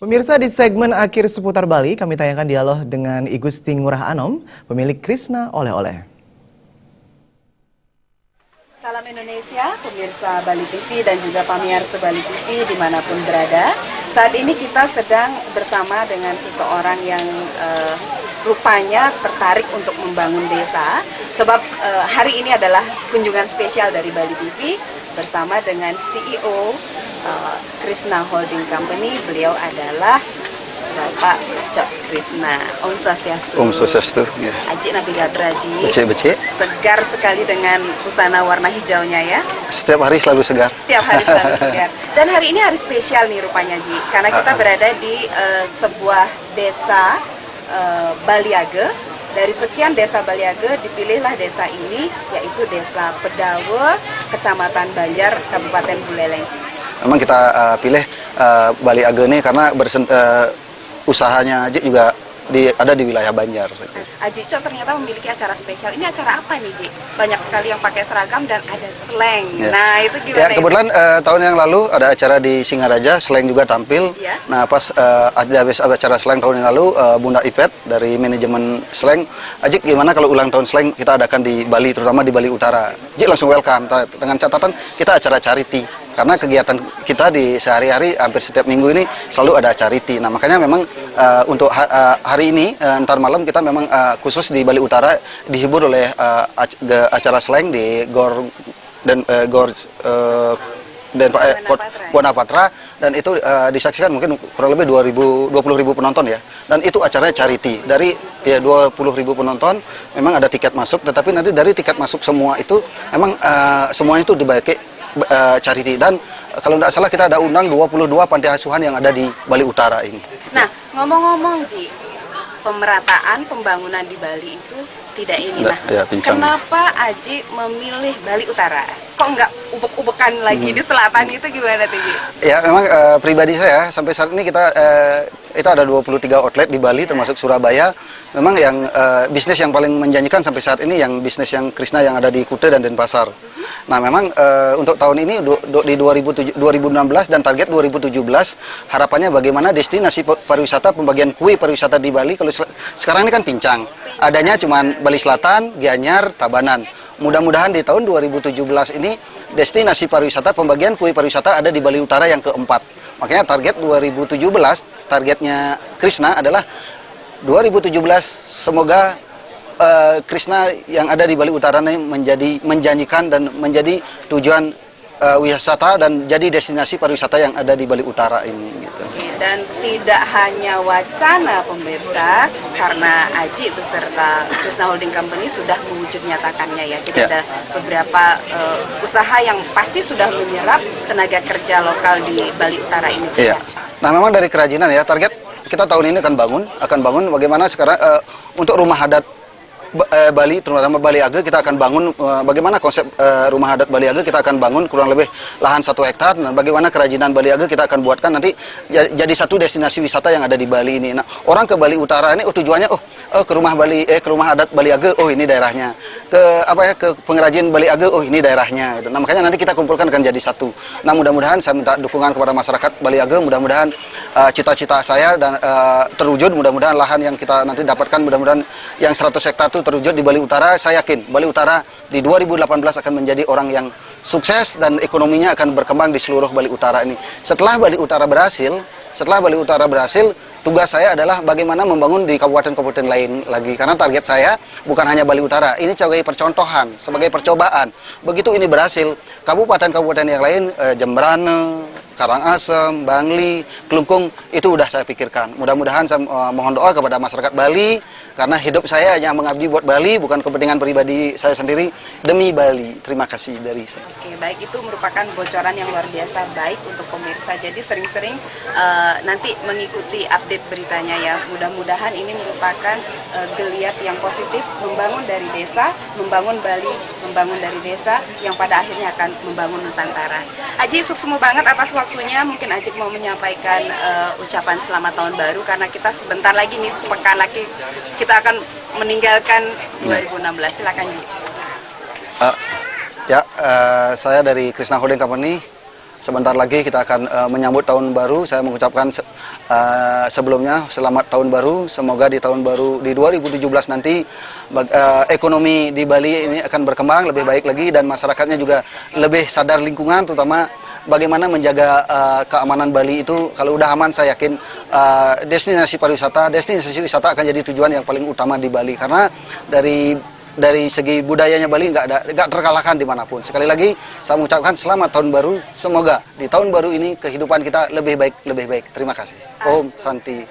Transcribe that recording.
Pemirsa, di segmen akhir seputar Bali, kami tayangkan dialog dengan I Gusti Ngurah Anom, pemilik Krishna Oleh-oleh. Salam Indonesia, pemirsa Bali TV dan juga pemirsa Bali TV dimanapun berada. Saat ini kita sedang bersama dengan seseorang yang rupanya tertarik untuk membangun desa. Sebab hari ini adalah kunjungan spesial dari Bali TV bersama dengan CEO Krishna Holding Company. Beliau adalah Bapak Cok Krishna. Om Swastiastu. Om Swastiastu. Ya. Aji Nabigatra Ji. Becek. Segar sekali dengan busana warna hijaunya ya. Setiap hari selalu segar. Setiap hari selalu segar. Dan hari ini hari spesial nih rupanya Ji. Karena kita berada di sebuah desa Baliage. Dari sekian desa Baliage dipilihlah desa ini, yaitu Desa Pedawe, Kecamatan Banjar, Kabupaten Buleleng. Memang kita pilih Baliage ini karena usahanya Ji juga ada di wilayah Banjar. Aji Cok ternyata memiliki acara spesial. Ini acara apa nih Ji? Banyak sekali yang pakai seragam dan ada slang. Ya. Nah itu gimana? Ya kebetulan tahun yang lalu ada acara di Singaraja, slang juga tampil. Ya. Nah pas ada acara slang tahun yang lalu, Bunda Ipet dari manajemen slang, Aji gimana kalau ulang tahun slang kita adakan di Bali, terutama di Bali Utara. Aji langsung welcome, dengan catatan kita acara charity. Karena kegiatan kita di sehari-hari hampir setiap minggu ini selalu ada charity. Nah makanya memang untuk hari ini ntar malam kita memang khusus di Bali Utara dihibur oleh acara slang di Gor Buana Patra, dan itu disaksikan mungkin kurang lebih 20.000 penonton ya. Dan itu acaranya charity. Dari 20.000 penonton memang ada tiket masuk, tetapi nanti dari tiket masuk semua itu memang semuanya itu dibagi charity. Dan kalau tidak salah kita ada undang 22 panti asuhan yang ada di Bali Utara ini. Nah, ngomong-ngomong Ji, pemerataan pembangunan di Bali itu tidak ini. Nah, kenapa Aji memilih Bali Utara? Kok nggak ubek-ubekan lagi di selatan itu gimana tuh Ji? Ya memang pribadi saya sampai saat ini kita itu ada 23 outlet di Bali termasuk Surabaya. Memang yang bisnis yang paling menjanjikan sampai saat ini yang bisnis yang Krishna yang ada di Kuta dan Denpasar. Nah memang untuk tahun ini di 2016 dan target 2017 harapannya bagaimana destinasi pariwisata, pembagian kue pariwisata di Bali. Kalau sekarang ini kan pincang, adanya cuma Bali Selatan, Gianyar, Tabanan. Mudah-mudahan di tahun 2017 ini destinasi pariwisata, pembagian kue pariwisata ada di Bali Utara yang keempat. Makanya target 2017, targetnya Krishna adalah 2017 semoga Krishna yang ada di Bali Utara ini menjanjikan dan menjadi tujuan wisata dan jadi destinasi pariwisata yang ada di Bali Utara ini. Gitu. Dan tidak hanya wacana pemirsa, karena Aji beserta Krishna Holding Company sudah mewujud nyatakannya ya. Jadi ada beberapa usaha yang pasti sudah menyerap tenaga kerja lokal di Bali Utara ini. Iya. Nah memang dari kerajinan ya, target kita tahun ini akan bangun bagaimana sekarang untuk rumah adat Bali, terutama Baliage kita akan bangun bagaimana konsep rumah adat Baliage kita akan bangun kurang lebih lahan 1 hektar, dan bagaimana kerajinan Baliage kita akan buatkan nanti jadi satu destinasi wisata yang ada di Bali ini. Nah orang ke Bali Utara ini tujuannya ke rumah adat Baliage, ini daerahnya, ke pengrajin Baliage, ini daerahnya. Nah makanya nanti kita kumpulkan akan jadi satu. Nah mudah-mudahan saya minta dukungan kepada masyarakat Baliage, mudah-mudahan cita-cita saya dan terwujud, mudah-mudahan lahan yang kita nanti dapatkan, mudah-mudahan yang 100 hektar itu terwujud di Bali Utara. Saya yakin Bali Utara di 2018 akan menjadi orang yang sukses dan ekonominya akan berkembang di seluruh Bali Utara ini. Setelah Bali Utara berhasil, tugas saya adalah bagaimana membangun di kabupaten-kabupaten lain lagi. Karena target saya bukan hanya Bali Utara, ini sebagai percontohan, sebagai percobaan. Begitu ini berhasil, kabupaten-kabupaten yang lain, Jembrane, Karangasem, Bangli, Kelungkung, itu udah saya pikirkan. Mudah-mudahan saya mohon doa kepada masyarakat Bali, karena hidup saya hanya mengabdi buat Bali, bukan kepentingan pribadi saya sendiri, demi Bali. Terima kasih dari saya. Oke, baik, itu merupakan bocoran yang luar biasa baik untuk pemirsa. Jadi sering-sering nanti mengikuti update beritanya ya. Mudah-mudahan ini merupakan geliat yang positif, membangun dari desa, membangun Bali, membangun dari desa, yang pada akhirnya akan membangun Nusantara. Aji, suksemu banget atas waktunya. Mungkin Aji mau menyampaikan ucapan selamat tahun baru, karena kita sebentar lagi nih, sepekan lagi kita akan meninggalkan 2016. Silakan Ji. Saya dari Krishna Holding Company sebentar lagi kita akan menyambut tahun baru. Saya mengucapkan sebelumnya selamat tahun baru. Semoga di tahun baru di 2017 nanti ekonomi di Bali ini akan berkembang lebih baik lagi dan masyarakatnya juga lebih sadar lingkungan, terutama bagaimana menjaga keamanan Bali itu. Kalau udah aman, saya yakin destinasi wisata akan jadi tujuan yang paling utama di Bali, karena dari segi budayanya Bali nggak terkalahkan dimanapun. Sekali lagi saya mengucapkan selamat tahun baru. Semoga di tahun baru ini kehidupan kita lebih baik. Terima kasih. Om Santi.